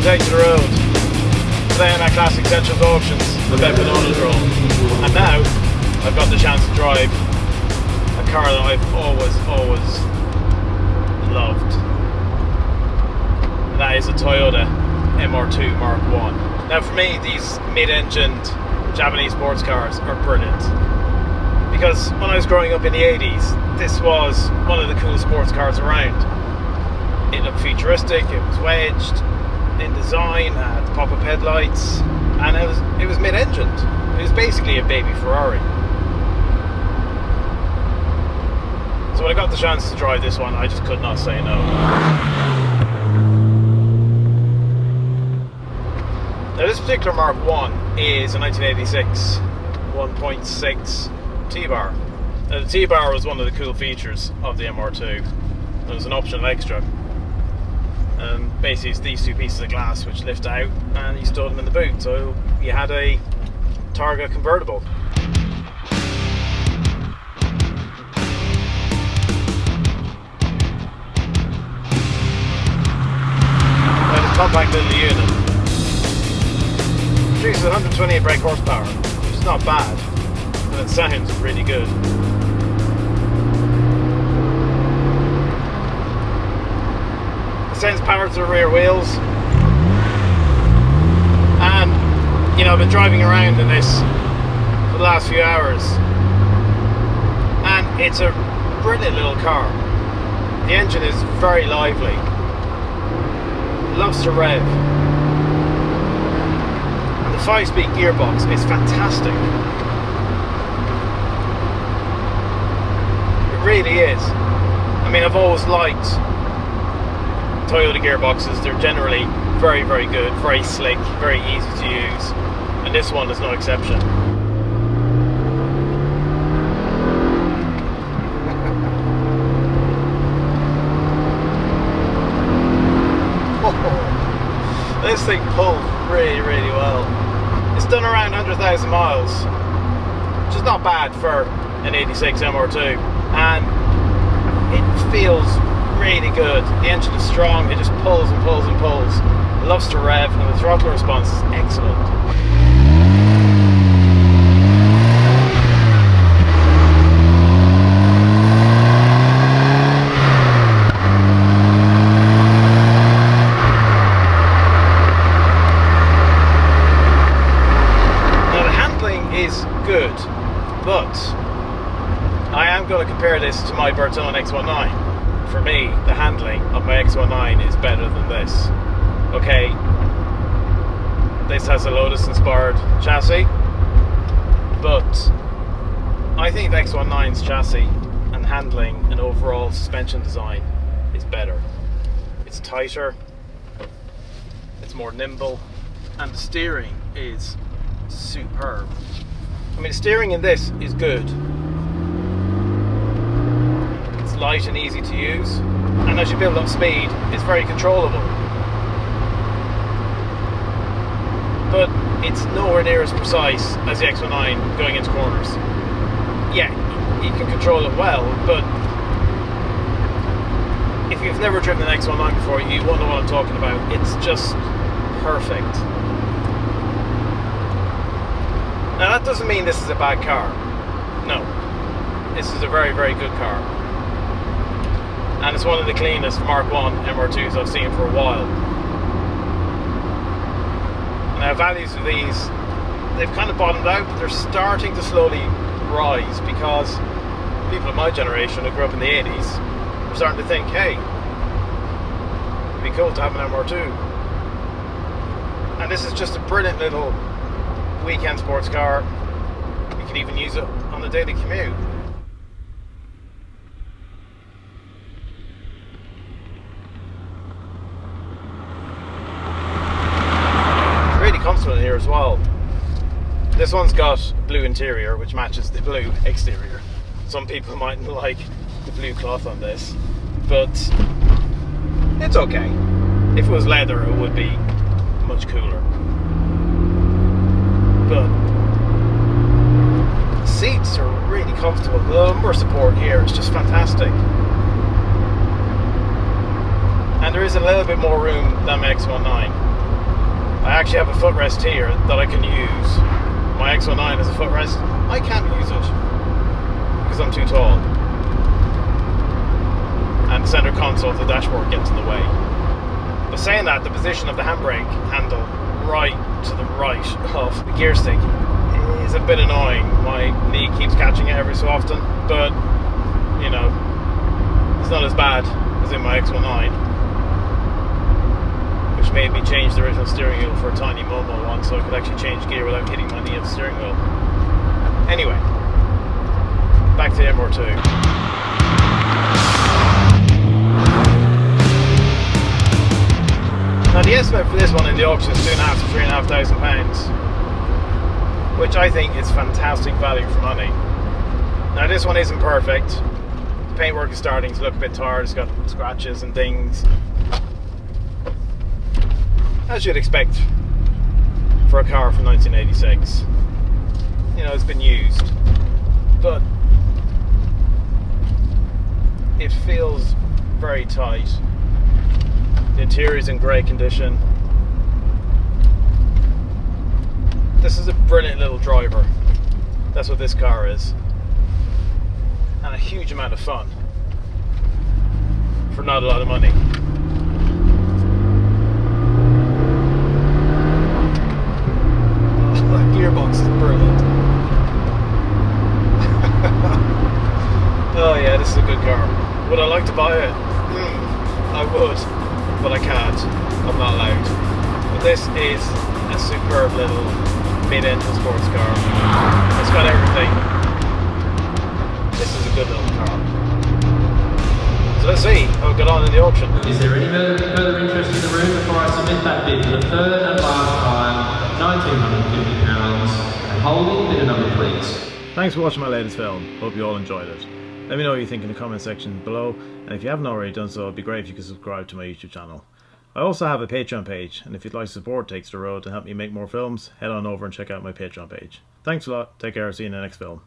take to the road. Today on our classic Central's Auctions, the Benvenuto drone. And now I've got the chance to drive a car that I've always loved. And that is a Toyota MR2 Mk1. Now for me, these mid-engined Japanese sports cars are brilliant. Because when I was growing up in the 80s, this was one of the coolest sports cars around. It looked futuristic, it was wedged in design, had pop-up headlights, and it was mid-engined. It was basically a baby Ferrari. So when I got the chance to drive this one, I just could not say no. Now this particular Mark 1 is a 1986 1.6 T-bar. Now the T-bar was one of the cool features of the MR2. It was an optional extra. Basically it's these two pieces of glass which lift out and you stored them in the boot, so you had a Targa convertible. Now this compact little unit produces 128 brake horsepower, which is not bad, and it sounds really good. Sends power to the rear wheels, and you know, I've been driving around in this for the last few hours and it's a brilliant little car. The engine is very lively, loves to rev, and the 5-speed gearbox is fantastic. It really is. I mean, I've always liked Toyota gearboxes. They're generally very good, very slick, very easy to use, and this one is no exception. This thing pulls really well. It's done around 100,000 miles, which is not bad for an 86 MR2, and it feels really good. The engine is strong, it just pulls and pulls and pulls. It loves to rev, and the throttle response is excellent. Now the handling is good, but I am going to compare this to my Bertone X19. For me, the handling of my X19 is better than this. Okay, this has a Lotus-inspired chassis, but I think the X19's chassis and handling and overall suspension design is better. It's tighter, it's more nimble, and the steering is superb. I mean, the steering in this is good. Light and easy to use, and as you build up speed, it's very controllable. But it's nowhere near as precise as the X19 going into corners. Yeah, you can control it well, but if you've never driven an X19 before, you won't know what I'm talking about. It's just perfect. Now that doesn't mean this is a bad car. No, this is a very good car. And it's one of the cleanest Mark 1 MR2s I've seen for a while. Now values of these, they've kind of bottomed out, but they're starting to slowly rise because people of my generation who grew up in the 80s are starting to think, hey, it'd be cool to have an MR2. And this is just a brilliant little weekend sports car. You can even use it on the daily commute. Comfortable in here as well. This one's got blue interior which matches the blue exterior. Some people mightn't like the blue cloth on this, but it's okay. If it was leather, it would be much cooler. But the seats are really comfortable. The lumbar support here is just fantastic. And there is a little bit more room than my X19. I actually have a footrest here that I can use. My X19 has a footrest. I can't use it because I'm too tall. And the center console of the dashboard gets in the way. But saying that, the position of the handbrake handle right to the right of the gear stick is a bit annoying. My knee keeps catching it every so often, but you know, it's not as bad as in my X19, which made me change the original steering wheel for a tiny Momo one so I could actually change gear without hitting my knee at the steering wheel. Anyway, back to the MR2. Now the estimate for this one in the auction is £2,500 to £3,500, which I think is fantastic value for money. Now this one isn't perfect. The paintwork is starting to look a bit tired. It's got scratches and things, as you'd expect for a car from 1986. You know, it's been used, but it feels very tight. The interior is in great condition. This is a brilliant little driver. That's what this car is. And a huge amount of fun for not a lot of money. Oh, that gearbox is brilliant. Oh yeah, this is a good car. Would I like to buy it? I would. But I can't. I'm not allowed. But this is a superb little mid-engine sports car. It's got everything. This is a good little car. So let's see how we get on in the auction. Is there any further interest in the room before I submit that bid for the third and last time, £1,950, and holding bidder number please. Thanks for watching my latest film. Hope you all enjoyed it. Let me know what you think in the comment section below, and if you haven't already done so, it'd be great if you could subscribe to my YouTube channel. I also have a Patreon page, and if you'd like to support Takes the Road to help me make more films, head on over and check out my Patreon page. Thanks a lot, take care, see you in the next film.